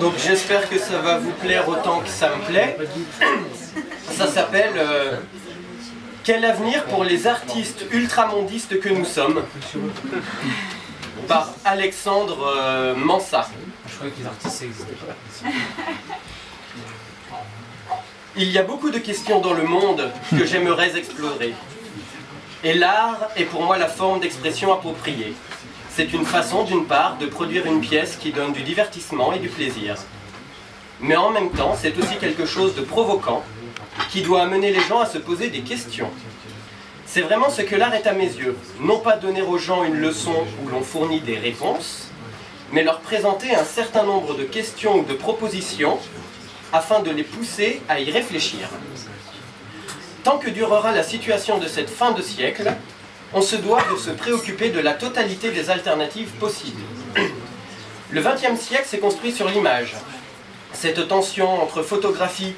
Donc j'espère que ça va vous plaire autant que ça me plaît. Ça s'appelle Quel avenir pour les artistes ultramondistes que nous sommes, par Alexandre Mansa. Je croyais que les artistes ça existait pas. Il y a beaucoup de questions dans le monde que j'aimerais explorer. Et l'art est pour moi la forme d'expression appropriée. C'est une façon, d'une part, de produire une pièce qui donne du divertissement et du plaisir. Mais en même temps, c'est aussi quelque chose de provoquant, qui doit amener les gens à se poser des questions. C'est vraiment ce que l'art est à mes yeux. Non pas donner aux gens une leçon où l'on fournit des réponses, mais leur présenter un certain nombre de questions ou de propositions afin de les pousser à y réfléchir. Tant que durera la situation de cette fin de siècle, on se doit de se préoccuper de la totalité des alternatives possibles. Le XXe siècle s'est construit sur l'image. Cette tension entre photographie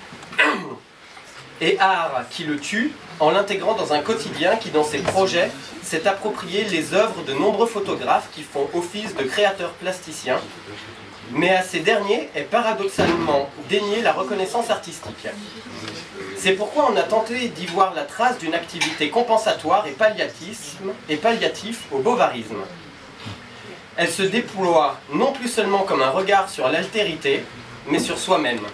et art qui le tue, en l'intégrant dans un quotidien qui, dans ses projets, s'est approprié les œuvres de nombreux photographes qui font office de créateurs plasticiens, mais à ces derniers est paradoxalement dénié la reconnaissance artistique. C'est pourquoi on a tenté d'y voir la trace d'une activité compensatoire et palliatif au bovarisme. Elle se déploie non plus seulement comme un regard sur l'altérité, mais sur soi-même.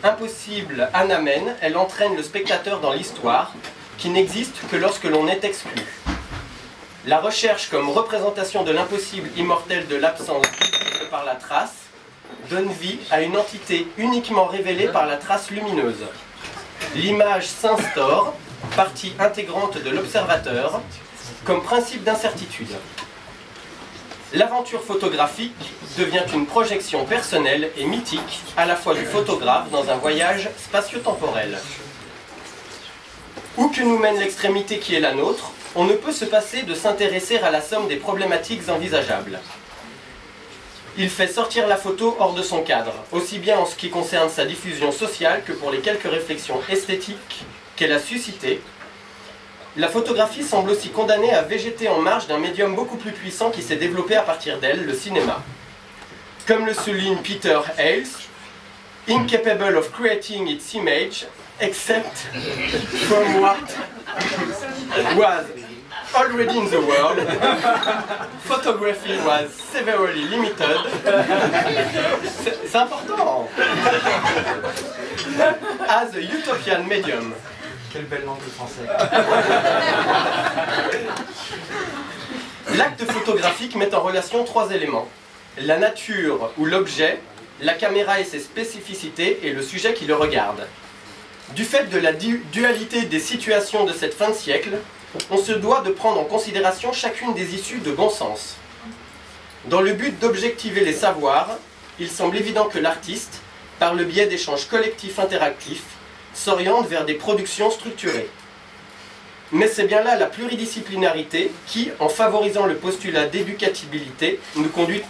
Impossible anamène, elle entraîne le spectateur dans l'histoire, qui n'existe que lorsque l'on est exclu. La recherche comme représentation de l'impossible immortel de l'absence visible par la trace donne vie à une entité uniquement révélée par la trace lumineuse. L'image s'instaure, partie intégrante de l'observateur, comme principe d'incertitude. L'aventure photographique devient une projection personnelle et mythique à la fois du photographe dans un voyage spatio-temporel. Où que nous mène l'extrémité qui est la nôtre, on ne peut se passer de s'intéresser à la somme des problématiques envisageables. Il fait sortir la photo hors de son cadre, aussi bien en ce qui concerne sa diffusion sociale que pour les quelques réflexions esthétiques qu'elle a suscitées. La photographie semble aussi condamnée à végéter en marge d'un médium beaucoup plus puissant qui s'est développé à partir d'elle, le cinéma. Comme le souligne Peter Hales, « Incapable of creating its image, except from what was already in the world, photography was severely limited. » C'est important. As a utopian medium. Quelle belle langue le français. L'acte photographique met en relation trois éléments. La nature ou l'objet, la caméra et ses spécificités et le sujet qui le regarde. Du fait de la dualité des situations de cette fin de siècle, on se doit de prendre en considération chacune des issues de bon sens. Dans le but d'objectiver les savoirs, il semble évident que l'artiste, par le biais d'échanges collectifs interactifs, s'oriente vers des productions structurées. Mais c'est bien là la pluridisciplinarité qui, en favorisant le postulat d'éducatibilité, nous conduit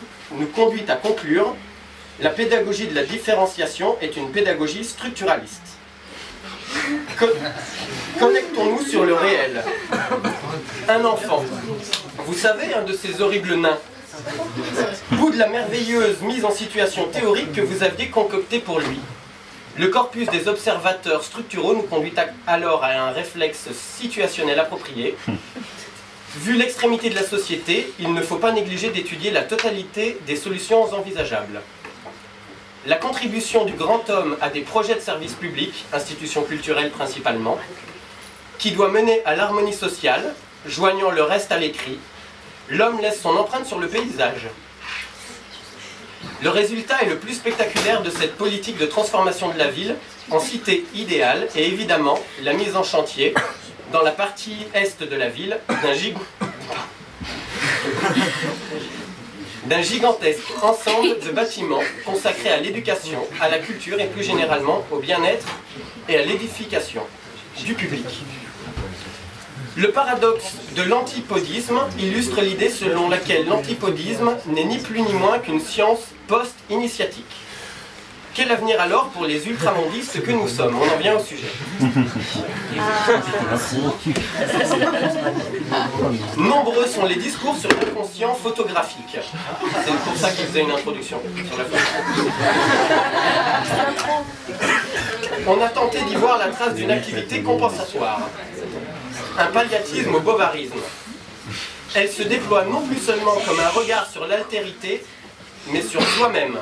à conclure « La pédagogie de la différenciation est une pédagogie structuraliste ». Connectons-nous sur le réel. Un enfant, vous savez, un de ces horribles nains, bout de la merveilleuse mise en situation théorique que vous aviez concoctée pour lui. Le corpus des observateurs structuraux nous conduit alors à un réflexe situationnel approprié. Vu l'extrémité de la société, il ne faut pas négliger d'étudier la totalité des solutions envisageables. La contribution du grand homme à des projets de service public, institutions culturelles principalement, qui doit mener à l'harmonie sociale, joignant le reste à l'écrit, l'homme laisse son empreinte sur le paysage. Le résultat est le plus spectaculaire de cette politique de transformation de la ville en cité idéale et évidemment la mise en chantier, dans la partie est de la ville, d'un gigantesque ensemble de bâtiments consacrés à l'éducation, à la culture et plus généralement au bien-être et à l'édification du public. Le paradoxe de l'antipodisme illustre l'idée selon laquelle l'antipodisme n'est ni plus ni moins qu'une science post-initiatique. Quel avenir alors pour les ultramondistes que nous sommes? On en vient au sujet. Nombreux sont les discours sur l'inconscient photographique. C'est pour ça qu'il faisait une introduction sur la photo. On a tenté d'y voir la trace d'une activité compensatoire, un palliatisme au bovarisme. Elle se déploie non plus seulement comme un regard sur l'altérité, mais sur soi-même.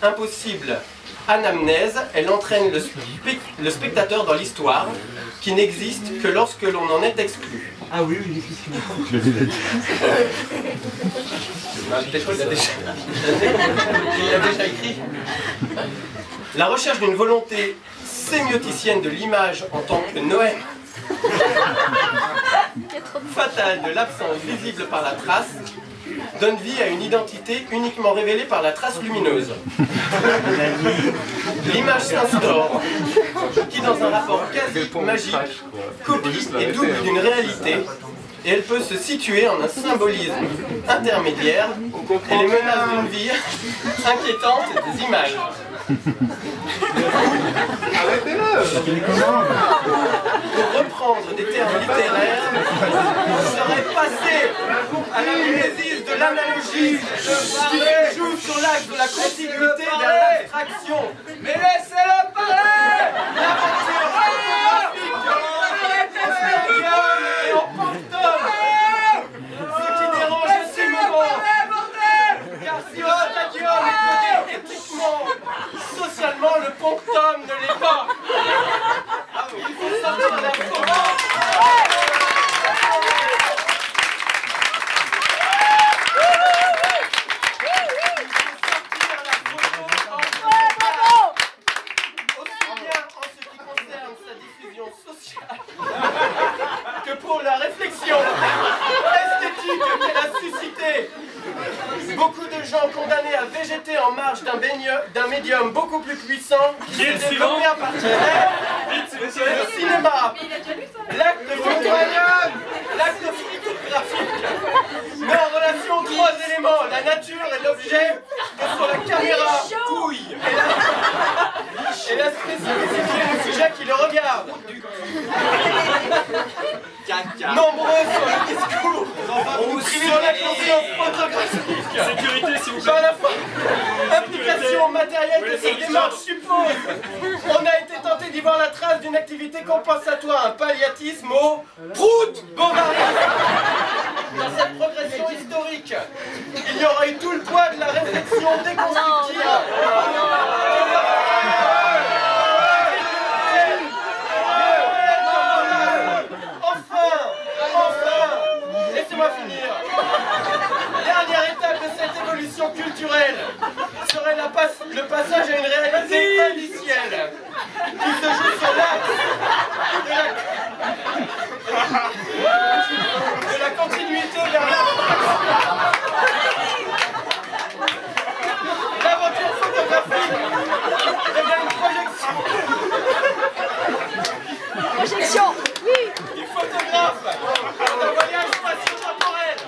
Impossible anamnèse, elle entraîne le spectateur dans l'histoire, qui n'existe que lorsque l'on en est exclu. Ah oui, oui, Peut-être qu'il a déjà écrit. La recherche d'une volonté sémioticienne de l'image en tant que Noël fatale de l'absence visible par la trace donne vie à une identité uniquement révélée par la trace lumineuse. L'image s'instaure, qui dans un rapport quasi magique, copie et double d'une réalité, et elle peut se situer en un symbolisme intermédiaire et les menaces d'une vie inquiétante des images. Pour reprendre des termes littéraires, serait passé à la mimésis de l'analogie qui joue sur l'axe de la contiguïté vers l'abstraction. Mais laissez-le parler! L'aventure photographique et en pantone. Ce qui dérange ce moment, car si le stadium est codé éthiquement, socialement, le ponctum ne l'est pas. Il faut sortir la photo. Que pour la réflexion esthétique qu'elle a suscité. Beaucoup de gens condamnés à végéter en marge d'un médium beaucoup plus puissant qui s'est développé à partir d'elle, le cinéma, l'acte photographique met en relation trois éléments, la nature et l'objet que sont la caméra, couille et la spécificité du sujet qui le regarde. Nombreux sont les discours sur la conscience photographique. Sécurité, s'il vous plaît. Par la implication matérielle de cette démarche suppose on a été tenté d'y voir la trace d'une activité compensatoire, un palliatisme au prout-bovarisme. Dans cette progression historique, il y aura eu tout le poids de la réflexion déconstructive. Laissez-moi finir. Dernière étape de cette évolution culturelle serait le passage à une réalité indicielle qui se joue sur l'axe de la continuité vers l'aventure photographique devient une projection. Oui. Du photographe dans un voyage spatio-temporel.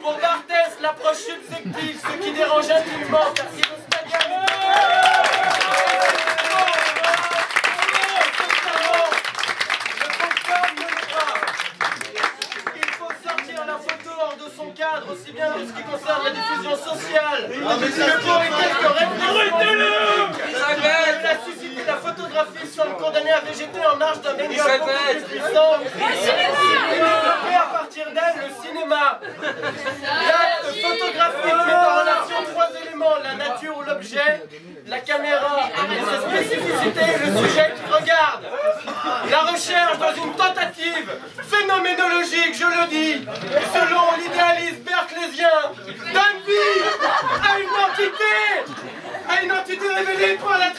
Pour D'Arthez, l'approche subjective, ce qui dérange intimement, car si le stadium il faut sortir la photo hors de son cadre, aussi bien en ce qui concerne la diffusion sociale que pour les quelques réflexions elle a suscité la photographie semble condamnée à végéter en marge d'un médium beaucoup plus puissant et développer à partir d'elle le cinéma. L'acte photographique met en relation trois éléments, la nature ou l'objet, la caméra et sa spécificité et le sujet qui regarde. La recherche dans une tentative phénoménologique, je le dis, selon l'idéalisme berclésien, donne vie à une entité révélée par la